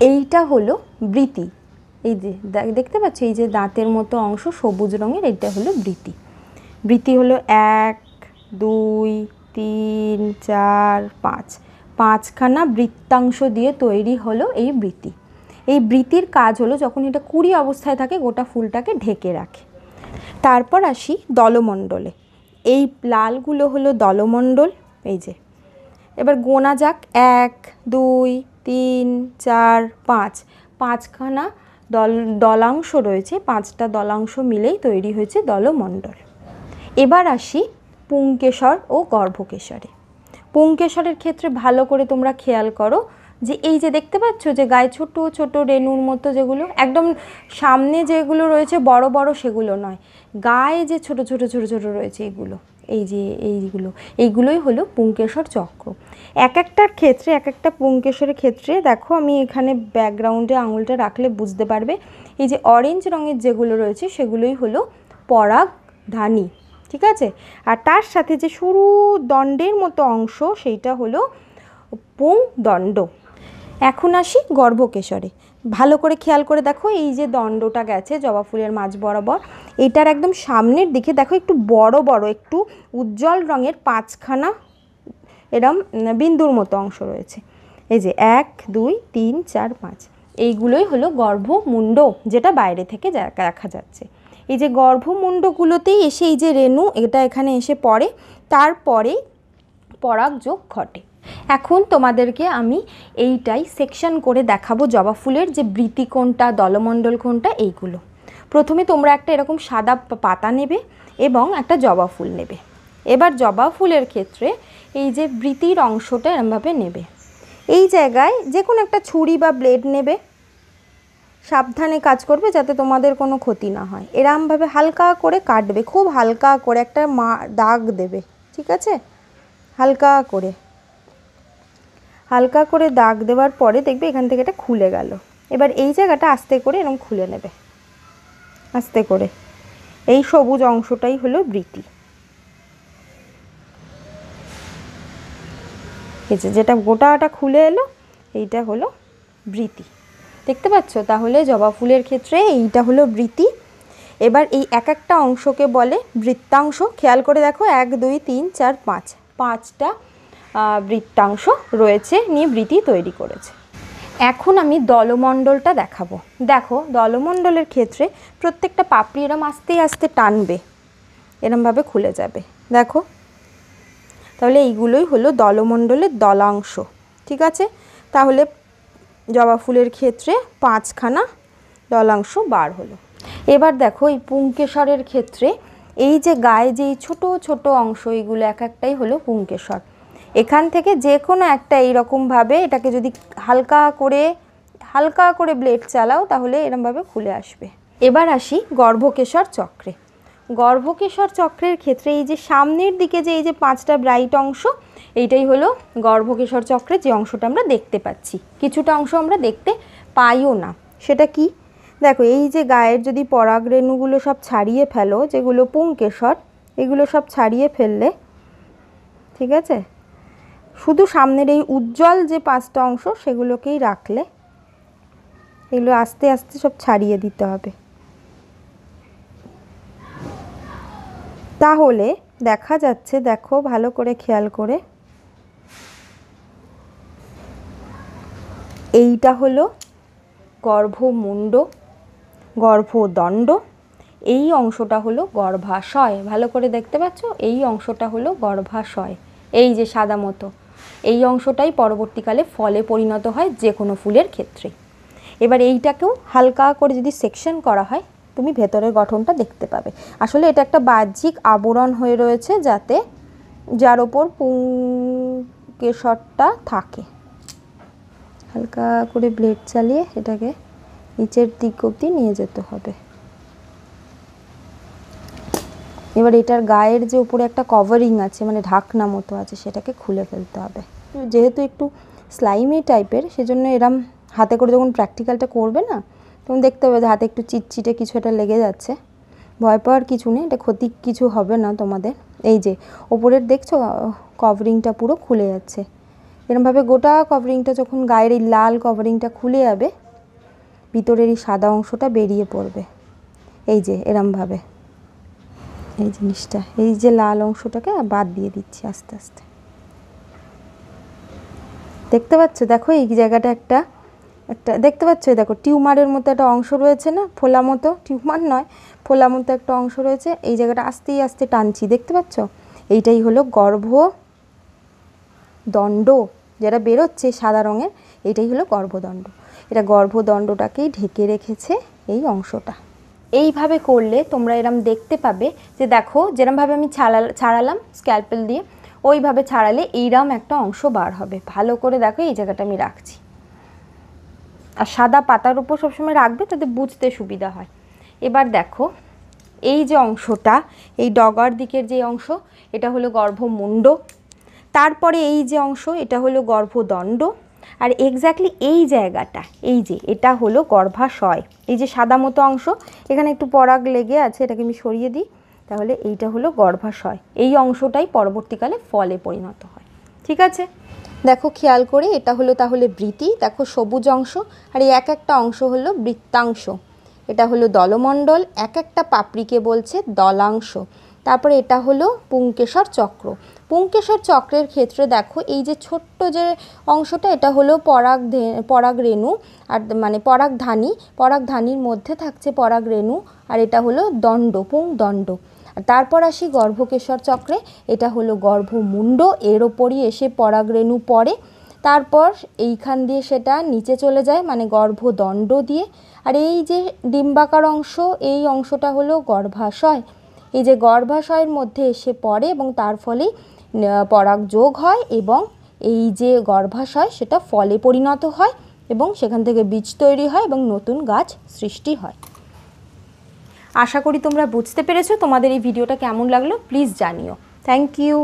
এইটা হলো বৃতি। এই যে দেখতে পাচ্ছ এই যে দাঁতের মতো অংশ সবুজ রঙের, এটা হলো বৃতি। বৃতি হলো 1 2 3 4 5, 5খানা বৃত্তাংশ দিয়ে তৈরি হলো এই বৃতি। এই বৃতির কাজ হলো যখন এটা কুঁড়ি অবস্থায় থাকে গোটা ফুলটাকে ঢেকে রাখে। তারপর আসি দলমণ্ডলে। এই লালগুলো হলো দলমণ্ডল। এই যে এবার গোনা যাক 1 2 3 4 5, 5খানা দলাংশ রয়েছে, 5টা দলাংশ মিলেই তৈরি হয়েছে দলমণ্ডল। এবার আসি পুংকেশর ও গর্ভকেশরে। পুংকেশরের ক্ষেত্রে ভালো করে তোমরা খেয়াল করো যে এই যে দেখতে পাচ্ছ যে গায়ে ছোট ছোট রেণুর মতো যেগুলো, একদম সামনে যেগুলো রয়েছে বড় বড় সেগুলো নয়, গায়ে যে ছোট ছোট ছোট ছোট রয়েছে এগুলো, এই যে এইগুলোই হলো পুংকেশর চক্র। এক একটার ক্ষেত্রে, এক একটা পুংকেশরের ক্ষেত্রে দেখো আমি এখানে ব্যাকগ্রাউন্ডে আঙুলটা রাখলে বুঝতে পারবে, এই যে অরেঞ্জ রঙের যেগুলো রয়েছে সেগুলোই হলো পরাগধানী, ঠিক আছে। আর তার সাথে যে সরু দণ্ডের মতো অংশ সেইটা হলো পুংদণ্ড। এখন আসি গর্ভকেশরে। ভালো করে খেয়াল করে দেখো এই যে দণ্ডটা গেছে জবা ফুলের মাঝ বরাবর, এটার একদম সামনের দিকে দেখো একটু বড় বড় একটু উজ্জ্বল রঙের 5খানা এরম বিন্দুর মতো অংশ রয়েছে। এই যে 1 2 3 4 5, এইগুলোই হলো গর্ভমুণ্ড, যেটা বাইরে থেকে দেখা যাচ্ছে। এই যে গর্ভমুণ্ডগুলোতেই এসে এই যে রেণু এটা এখানে এসে পড়ে, তারপরে পরাগযোগ ঘটে। এখন তোমাদেরকে আমি এইটাই সেকশন করে দেখাবো জবা ফুলের যে বৃতি কোনটা, দলমণ্ডল কোনটা, এইগুলো। প্রথমে তোমরা একটা এরকম সাদা পাতা নেবে এবং একটা জবা ফুল নেবে। এবার জবা ফুলের ক্ষেত্রে এই যে বৃতির অংশটা এরমভাবে নেবে, এই জায়গায় যে কোনো একটা ছুরি বা ব্লেড নেবে, সাবধানে কাজ করবে যাতে তোমাদের কোনো ক্ষতি না হয়। এরমভাবে হালকা করে কাটবে, খুব হালকা করে একটা দাগ দেবে, ঠিক আছে। হালকা করে দাগ দেওয়ার পরে দেখবে এখান থেকে এটা খুলে গেল। এবার এই জায়গাটা আস্তে করে এরকম খুলে নেবে, আস্তে করে। এই সবুজ অংশটাই হলো বৃতি। এই যেটা গোটাটা খুলে এলো এইটা হলো বৃতি, দেখতে পাচ্ছ। তাহলে জবা ফুলের ক্ষেত্রে এইটা হলো বৃতি। এবার এই এক একটা অংশকে বলে বৃত্তাংশ। খেয়াল করে দেখো 1 2 3 4 5, 5টা বৃত্তাংশ রয়েছে নিয়ে বৃতি তৈরি করেছে। এখন আমি দলমণ্ডলটা দেখাবো। দেখো দলমণ্ডলের ক্ষেত্রে প্রত্যেকটা পাপড়ি এরম আস্তে আস্তে টানবে, এরমভাবে খুলে যাবে, দেখো। তাহলে এইগুলোই হলো দলমণ্ডলের দলাংশ, ঠিক আছে। তাহলে জবা ফুলের ক্ষেত্রে 5খানা দলাংশ বার হলো। এবার দেখো এই পুংকেশরের ক্ষেত্রে এই যে গায়ে যে ছোট ছোট অংশ, এইগুলো এক একটাই হলো পুংকেশর। এখান থেকে যে কোনো একটা এইরকমভাবে এটাকে যদি হালকা করে ব্লেড চালাও তাহলে এরমভাবে খুলে আসবে। এবার আসি গর্ভকেশর চক্রে। গর্ভকেশর চক্রের ক্ষেত্রে এই যে সামনের দিকে যে এই যে 5টা ব্রাইট অংশ, এইটাই হলো গর্ভকেশর চক্রে যে অংশটা আমরা দেখতে পাচ্ছি। কিছুটা অংশ আমরা দেখতে পাইও না, সেটা কি দেখো, এই যে গায়ের যদি পরাগ রেণুগুলো সব ছাড়িয়ে ফেলো, যেগুলো পুংকেশর, এগুলো সব ছাড়িয়ে ফেললে, ঠিক আছে, শুধু সামনের এই উজ্জ্বল যে 5টা অংশ সেগুলোকেই রাখলে, এগুলো আস্তে আস্তে সব ছাড়িয়ে দিতে হবে। তাহলে দেখা যাচ্ছে, দেখো ভালো করে খেয়াল করে, এইটা হলো গর্ভমুণ্ড, গর্ভদণ্ড, এই অংশটা হলো গর্ভাশয়। ভালো করে দেখতে পাচ্ছ, এই অংশটা হলো গর্ভাশয়, এই যে সাদা মতো, এই অংশটাই পরবর্তীকালে ফলে পরিণত হয় যে কোনো ফুলের ক্ষেত্রে। এবার এইটাকেও হালকা করে যদি সেকশন করা হয় তুমি ভেতরের গঠনটা দেখতে পাবে। আসলে এটা একটা বাহ্যিক আবরণ হয়ে রয়েছে যার ওপর পুংকেশরটা থাকে। হালকা করে ব্লেড চালিয়ে এটাকে নিচের দিক অবধি নিয়ে যেতে হবে। এবার এটার গায়ের যে উপরে একটা কভারিং আছে, মানে ঢাকনা মতো আছে, সেটাকে খুলে ফেলতে হবে। যেহেতু একটু স্লাইমি টাইপের, সেজন্য এরম হাতে করে যখন প্র্যাকটিক্যালটা করবে না, তখন দেখতে হবে যে হাতে একটু চিটচিটে কিছু একটা লেগে যাচ্ছে। ভয় পাওয়ার কিছু নেই, এটা ক্ষতি কিছু হবে না তোমাদের। এই যে ওপরের দেখছো কভারিংটা পুরো খুলে যাচ্ছে, এরমভাবে গোটা কভারিংটা যখন গায়ের এই লাল কভারিংটা খুলে যাবে, ভিতরের এই সাদা অংশটা বেরিয়ে পড়বে। এই যে এরমভাবে এই জিনিসটা, এই যে লাল অংশটাকে বাদ দিয়ে দিচ্ছি আস্তে আস্তে। দেখতে পাচ্ছ? দেখো এই জায়গাটা একটা দেখতে পাচ্ছ, দেখো টিউমারের মতো একটা অংশ রয়েছে না, ফোলা মতো, টিউমার নয়, ফোলা মতো একটা অংশ রয়েছে। এই জায়গাটা আস্তে আস্তে টানছি, দেখতে পাচ্ছ? এইটাই হলো গর্ভদণ্ড, যেটা বেরোচ্ছে সাদা রঙের, এটাই হলো গর্ভদণ্ড। এটা গর্ভদণ্ডটাকেই ঢেকে রেখেছে এই অংশটা। এইভাবে করলে তোমরা এরম দেখতে পাবে যে দেখো যেরমভাবে আমি ছাড়ালাম স্ক্যালপেল দিয়ে, ওইভাবে ছাড়ালে এইরকম একটা অংশ বার হবে। ভালো করে দেখো, এই জায়গাটা আমি রাখছি, আর সাদা পাতার উপর সবসময় রাখবে, তাতে বুঝতে সুবিধা হয়। এবার দেখো এই যে অংশটা, এই ডগার দিকের যে অংশ, এটা হলো গর্ভমুণ্ড। তারপরে এই যে অংশ, এটা হলো গর্ভদণ্ড। আর এক্স্যাক্টলি এই জায়গাটা, এই যে এটা হলো গর্ভাশয়। এই যে সাদা মতো অংশ, এখানে একটু পরাগ লেগে আছে, এটাকে আমি সরিয়ে দিই, তাহলে এইটা হলো গর্ভাশয়। এই অংশটাই পরবর্তীকালে ফলে পরিণত হয়। ঠিক আছে, দেখো খেয়াল করে, এটা হলো তাহলে বৃতি, দেখো সবুজ অংশ, আর এই এক একটা অংশ হলো বৃত্তাংশ। এটা হলো দলমণ্ডল, এক একটা পাপড়িকে বলছে দলাংশ। তারপরে এটা হলো পুংকেশর চক্র। পুংকেশর চক্রের ক্ষেত্রে দেখো এই যে ছোট্ট যে অংশটা, এটা হলো পরাগরেণু, আর মানে পরাগধানীর মধ্যে থাকছে পরাগরেণু, আর এটা হলো দণ্ড, পুংদণ্ড। আর তারপর আসি গর্ভকেশর চক্রে, এটা হলো গর্ভমুণ্ড, এর ওপরই এসে পরাগরেণু পড়ে, তারপর এইখান দিয়ে সেটা নিচে চলে যায়, মানে গর্ভদণ্ড দিয়ে। আর এই যে ডিম্বাকার অংশ, এই অংশটা হলো গর্ভাশয়। এই যে গর্ভাশয়ের মধ্যে এসে পড়ে এবং তার ফলেই পরাগ যোগ হয়, এবং এই যে গর্ভাশয় সেটা ফলে পরিণত হয়, এবং সেখান থেকে বীজ তৈরি হয় এবং নতুন গাছ সৃষ্টি হয়। আশা করি তোমরা বুঝতে পেরেছো। তোমাদের এই ভিডিওটা কেমন লাগলো প্লিজ জানিও। Thank you.